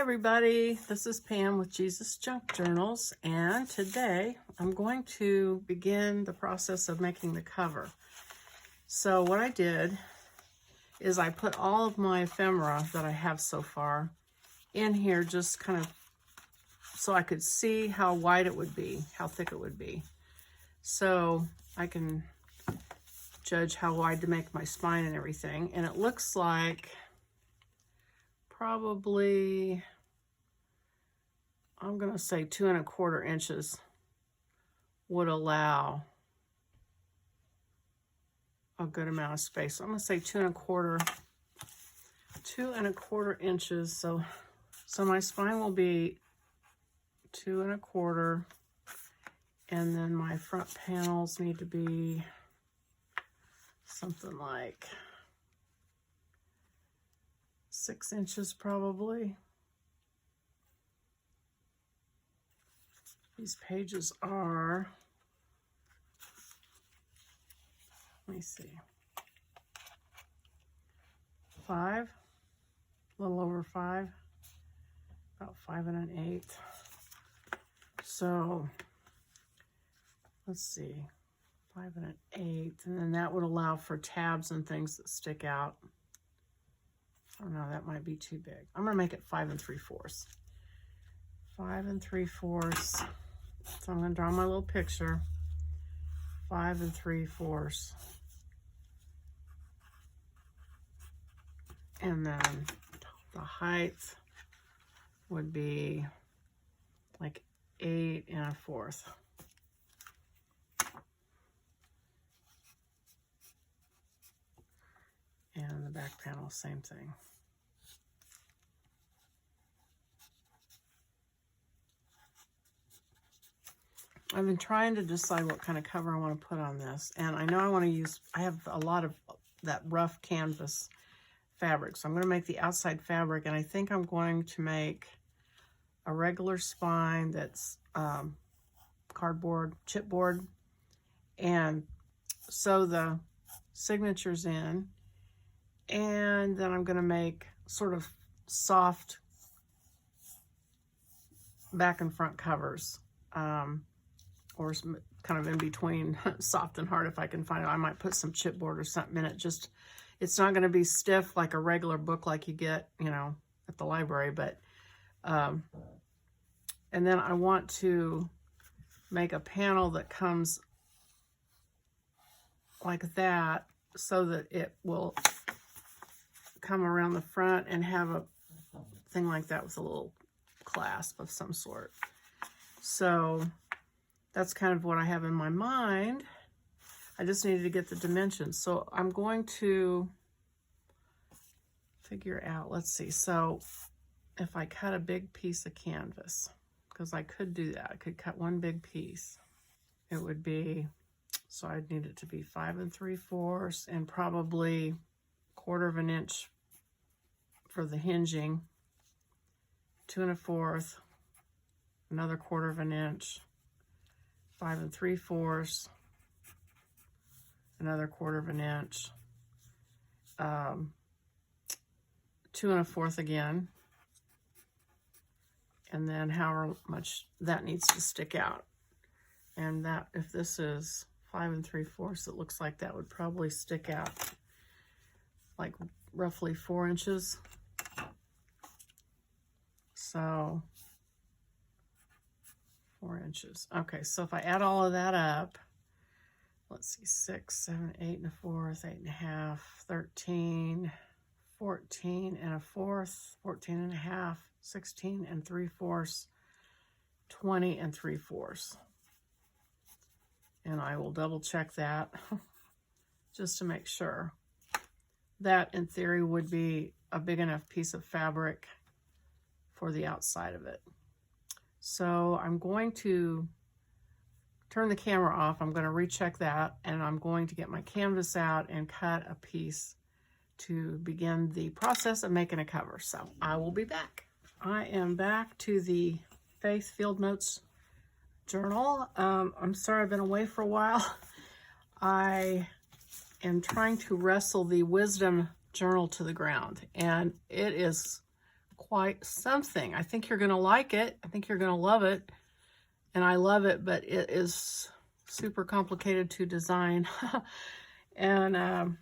everybody, this is Pam with Jesus Junk Journals, and today I'm going to begin the process of making the cover. So what I did is I put all of my ephemera that I have so far in here, just kind of so I could see how wide it would be, how thick it would be. So I can judge how wide to make my spine and everything, and it looks like probably, I'm gonna say 2 1/4 inches would allow a good amount of space. So I'm gonna say 2 1/4 inches. So my spine will be 2 1/4, and then my front panels need to be something like 6 inches probably. These pages are, let me see, 5, a little over 5, about 5 1/8. So let's see, 5 1/8, and then that would allow for tabs and things that stick out. Oh no, that might be too big. I'm gonna make it 5 3/4. 5 3/4. So I'm gonna draw my little picture. 5 3/4. And then the height would be like 8 1/4. And the back panel, same thing. I've been trying to decide what kind of cover I want to put on this. And I know I want to use, I have a lot of that rough canvas fabric. So I'm going to make the outside fabric, and I think I'm going to make a regular spine that's cardboard, chipboard, and sew the signatures in. And then I'm going to make sort of soft back and front covers, or kind of in between soft and hard if I can find it. I might put some chipboard or something in it. Just, it's not going to be stiff like a regular book like you get, you know, at the library. But, and then I want to make a panel that comes like that so that it will come around the front and have a thing like that with a little clasp of some sort. So that's kind of what I have in my mind. I just needed to get the dimensions. So I'm going to figure out, let's see. So if I cut a big piece of canvas, because I could do that, I could cut one big piece. It would be, so I'd need it to be 5 3/4 and probably 1/4 inch for the hinging, 2 1/4, another 1/4 inch, 5 3/4, another 1/4 inch, 2 1/4 again, and then however much that needs to stick out. And that, if this is 5 3/4, it looks like that would probably stick out like roughly 4 inches. So 4 inches. Okay, so if I add all of that up, let's see, 6, 7, 8 1/4, 8 1/2, 13, 14 1/4, 14 1/2, 16 3/4, 20 3/4. And I will double check that just to make sure. That, in theory, would be a big enough piece of fabric for the outside of it. So I'm going to turn the camera off. I'm going to recheck that, and I'm going to get my canvas out and cut a piece to begin the process of making a cover. So I will be back. I am back to the Faith Field Notes journal. I'm sorry I've been away for a while. I am trying to wrestle the Wisdom journal to the ground, and it is quite something. I think you're going to like it. I think you're going to love it. And I love it, but it is super complicated to design. And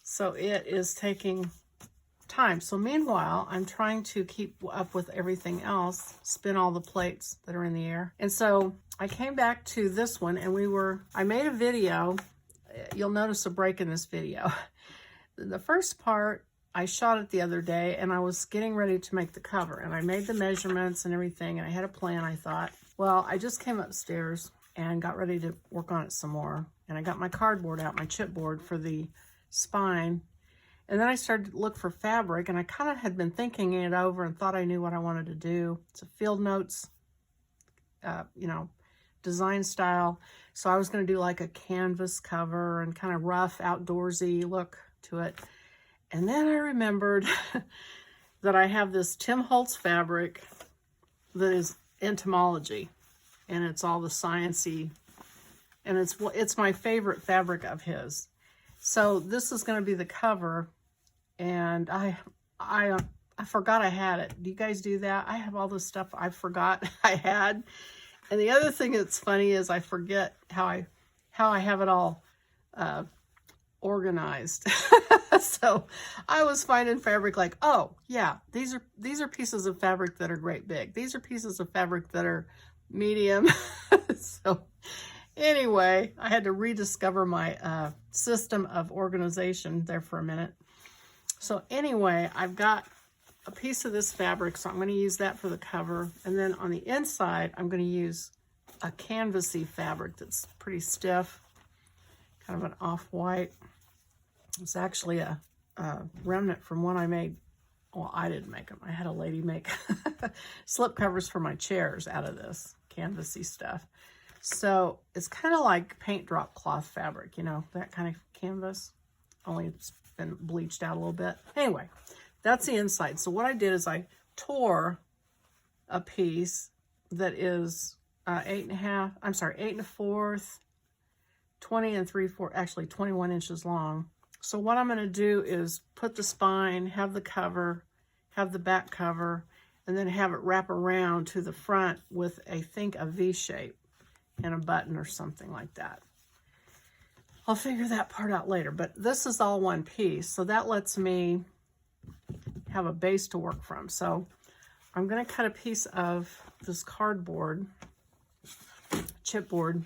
so it is taking time. So meanwhile, I'm trying to keep up with everything else, spin all the plates that are in the air. And so I came back to this one, and I made a video. You'll notice a break in this video. The first part, I shot it the other day, and I was getting ready to make the cover, and I made the measurements and everything, and I had a plan. I thought, well, I just came upstairs and got ready to work on it some more, and I got my cardboard out, my chipboard for the spine. And then I started to look for fabric, and I kind of had been thinking it over and thought I knew what I wanted to do. It's a field notes, you know, design style. So I was going to do like a canvas cover and kind of rough, outdoorsy look to it. And then I remembered that I have this Tim Holtz fabric that is entomology, and it's all the sciencey, and it's my favorite fabric of his. So this is going to be the cover. And I forgot I had it. Do you guys do that? I have all this stuff I forgot I had. And the other thing that's funny is I forget how I have it all organized. So I was finding fabric like, oh yeah, these are pieces of fabric that are great big. These are pieces of fabric that are medium. So anyway, I had to rediscover my system of organization there for a minute. So anyway, I've got a piece of this fabric, so I'm going to use that for the cover. And then on the inside, I'm going to use a canvasy fabric that's pretty stiff, kind of an off-white. It's actually a remnant from one I made. Well, I didn't make them. I had a lady make slip covers for my chairs out of this canvasy stuff. So it's kind of like paint drop cloth fabric, you know, that kind of canvas, only it's been bleached out a little bit. Anyway, that's the inside. So what I did is I tore a piece that is 8 1/4, 20 3/4, actually 21 inches long. So what I'm going to do is put the spine, have the cover, have the back cover, and then have it wrap around to the front with, I think, a V shape and a button or something like that. I'll figure that part out later, but this is all one piece, so that lets me have a base to work from. So I'm going to cut a piece of this cardboard, chipboard,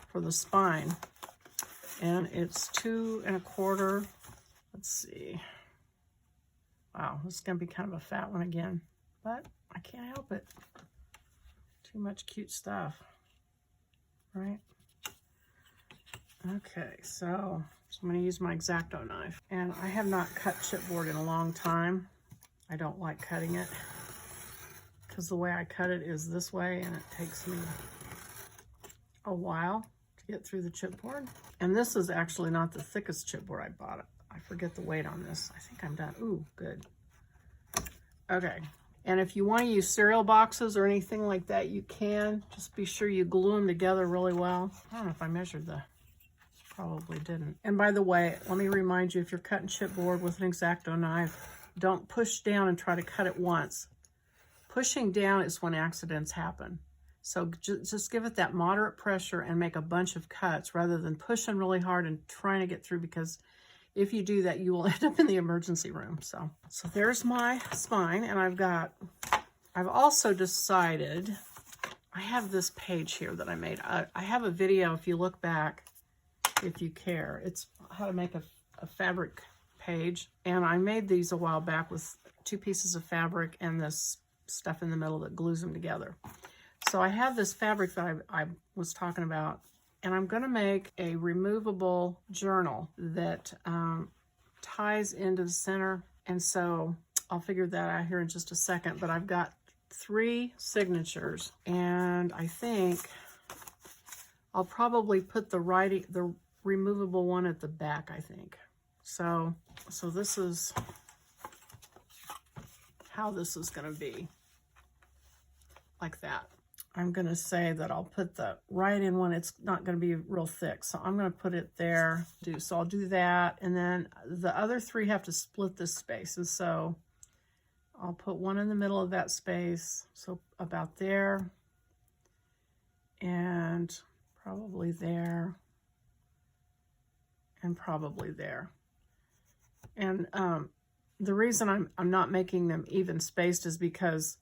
for the spine, and it's 2 1/4. Let's see. Wow, this is going to be kind of a fat one again, but I can't help it. Too much cute stuff, right? Okay, so I'm going to use my X-Acto knife. And I have not cut chipboard in a long time. I don't like cutting it because the way I cut it is this way, and it takes me a while to get through the chipboard. And this is actually not the thickest chipboard I bought. I forget the weight on this. I think I'm done. Ooh, good. Okay. And if you want to use cereal boxes or anything like that, you can. Just be sure you glue them together really well. I don't know if I measured the... Probably didn't. And by the way, let me remind you, if you're cutting chipboard with an X-Acto knife, don't push down and try to cut it once. Pushing down is when accidents happen. So just give it that moderate pressure and make a bunch of cuts rather than pushing really hard and trying to get through, because if you do that, you will end up in the emergency room. So there's my spine, and I've also decided, I have this page here that I made. I have a video, if you look back, if you care. It's how to make a fabric page. And I made these a while back with 2 pieces of fabric and this stuff in the middle that glues them together. So I have this fabric that I was talking about, and I'm going to make a removable journal that ties into the center. And so I'll figure that out here in just a second. But I've got 3 signatures, and I think I'll probably put the removable one at the back, I think. So this is how this is going to be, like that. I'm going to say that I'll put the write-in one. It's not going to be real thick, so I'm going to put it there. So I'll do that, and then the other 3 have to split this space, and so I'll put one in the middle of that space, so about there, and probably there, and probably there. And the reason I'm not making them even spaced is because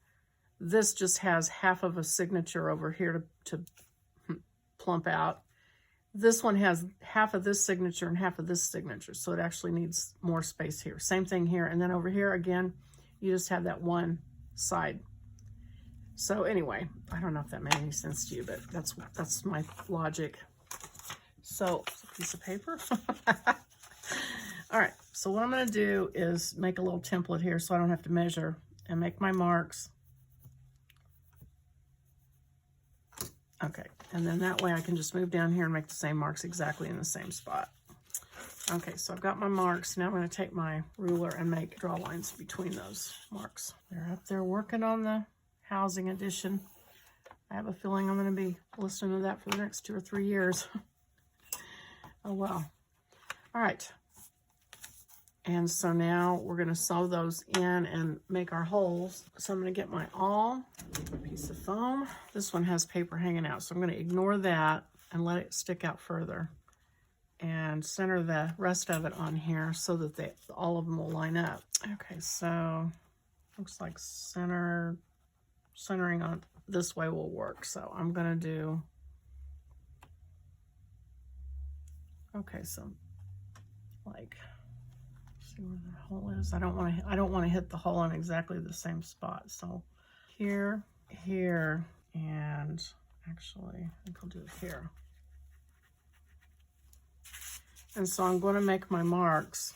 this just has half of a signature over here to plump out. This one has half of this signature and half of this signature, so it actually needs more space here. Same thing here, and then over here again, you just have that one side. So anyway, I don't know if that made any sense to you, but that's my logic. So, a piece of paper. All right, so what I'm going to do is make a little template here so I don't have to measure, and make my marks. Okay, and then that way I can just move down here and make the same marks exactly in the same spot. Okay, so I've got my marks. Now I'm going to take my ruler and draw lines between those marks. They're up there working on the housing addition. I have a feeling I'm going to be listening to that for the next 2 or 3 years. Oh, well. All right. And so now we're going to sew those in and make our holes. So I'm going to get my awl, piece of foam. This one has paper hanging out, so I'm going to ignore that and let it stick out further. And center the rest of it on here so that all of them will line up. Okay, so looks like centering on this way will work. So I'm going to do, okay, so like, see where the hole is. I don't want to hit the hole in exactly the same spot. So here, here, and actually I think I'll do it here. And so I'm going to make my marks.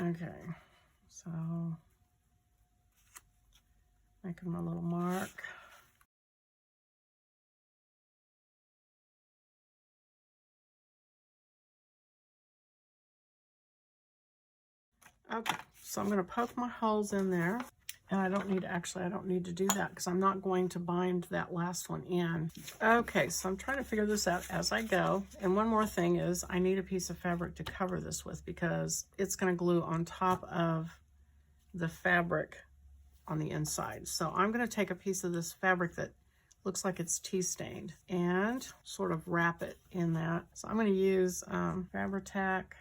Okay, so making my little mark. Okay, so I'm going to poke my holes in there. And I don't need to do that because I'm not going to bind that last one in. Okay, so I'm trying to figure this out as I go. And one more thing is I need a piece of fabric to cover this with because it's going to glue on top of the fabric on the inside. So I'm going to take a piece of this fabric that looks like it's tea stained and sort of wrap it in that. So I'm going to use Fabri-Tac.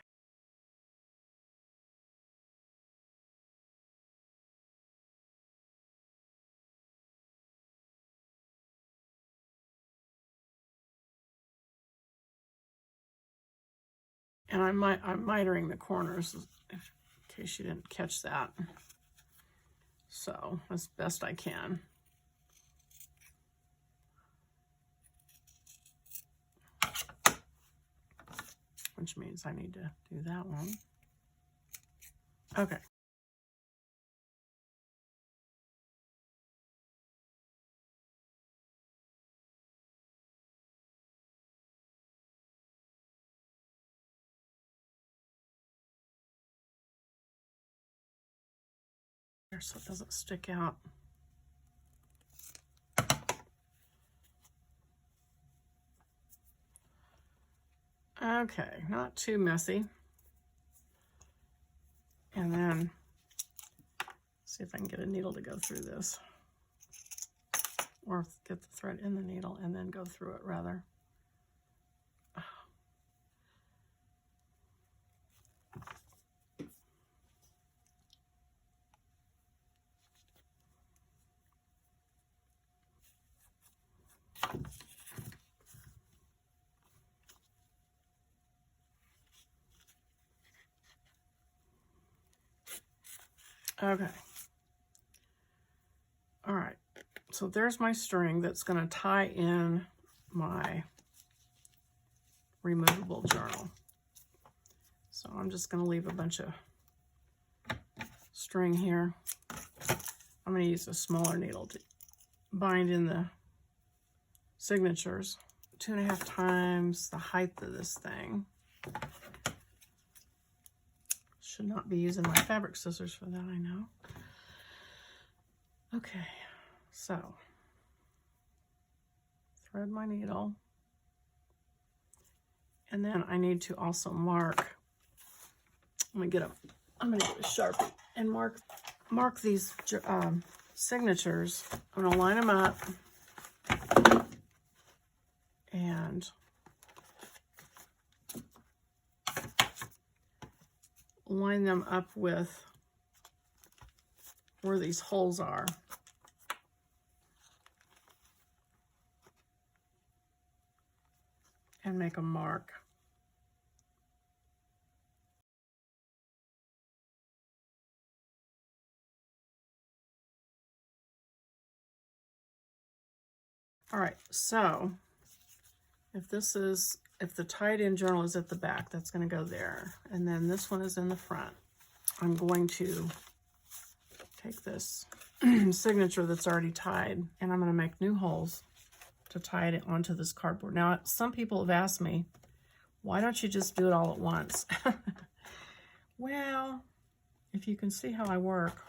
And I'm mitering the corners in case you didn't catch that. So as best I can. Which means I need to do that one. Okay. So it doesn't stick out. Okay, not too messy. And then see if I can get a needle to go through this. Or get the thread in the needle and then go through it rather. Okay. All right. So there's my string that's going to tie in my removable journal. So I'm just going to leave a bunch of string here. I'm going to use a smaller needle to bind in the signatures. 2.5 times the height of this thing. Should not be using my fabric scissors for that, I know. Okay, so thread my needle. And then I need to also mark. I'm gonna get a Sharpie and mark these signatures. I'm gonna line them up and line them up with where these holes are. And make a mark. All right, so if the tied-in journal is at the back, that's going to go there. And then this one is in the front. I'm going to take this signature that's already tied, and I'm going to make new holes to tie it onto this cardboard. Now, some people have asked me, why don't you just do it all at once? Well, if you can see how I work,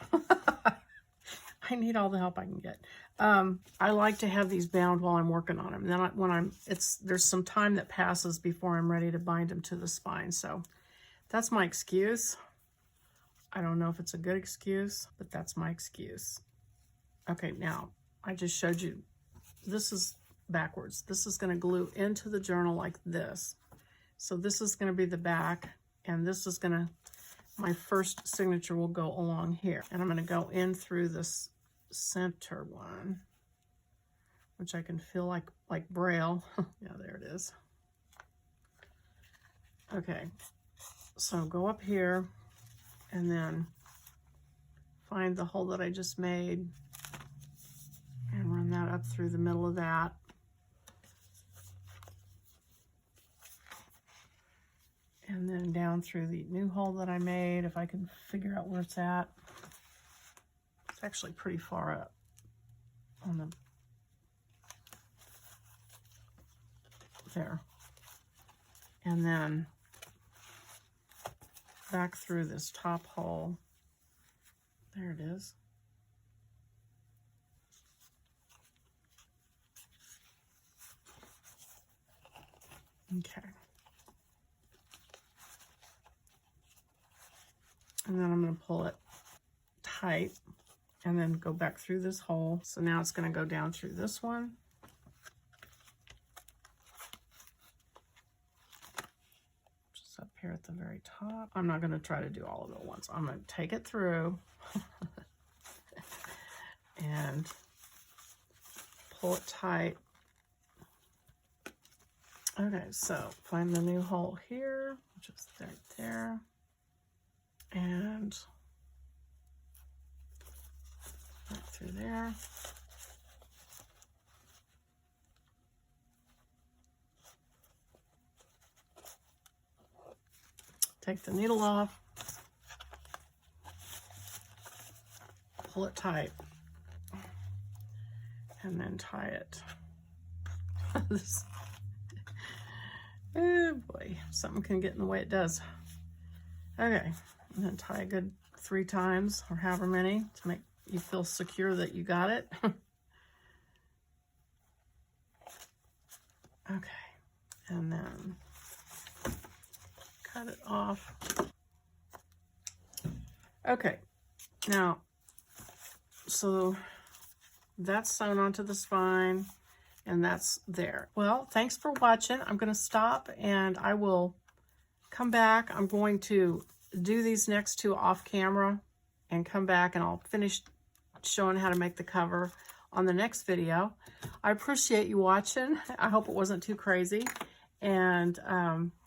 I need all the help I can get. I like to have these bound while I'm working on them. And then there's some time that passes before I'm ready to bind them to the spine. So that's my excuse. I don't know if it's a good excuse, but that's my excuse. Okay, now I just showed you, this is backwards. This is going to glue into the journal like this. So this is going to be the back, and this is going to, my first signature will go along here. And I'm going to go in through this center one, which I can feel like Braille. Yeah, there it is. Okay, so go up here and then find the hole that I just made and run that up through the middle of that. And then down through the new hole that I made, if I can figure out where it's at. It's actually pretty far up on the, there. And then back through this top hole. There it is. Okay. And then I'm going to pull it tight and then go back through this hole. So now it's going to go down through this one. Just up here at the very top. I'm not going to try to do all of it at once. I'm going to take it through and pull it tight. Okay, so find the new hole here, which is right there. And right through there. Take the needle off. Pull it tight. And then tie it. Oh boy, something can get in the way, it does. Okay. And then tie a good 3 times or however many to make you feel secure that you got it. Okay, and then cut it off. Okay, now, so that's sewn onto the spine and that's there. Well, thanks for watching. I'm going to stop and I will come back. I'm going to do these next 2 off camera and come back and I'll finish showing how to make the cover on the next video. I appreciate you watching. I hope it wasn't too crazy. And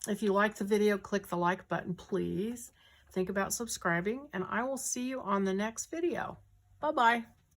if you like the video, click the like button, please. Think about subscribing and I will see you on the next video. Bye-bye.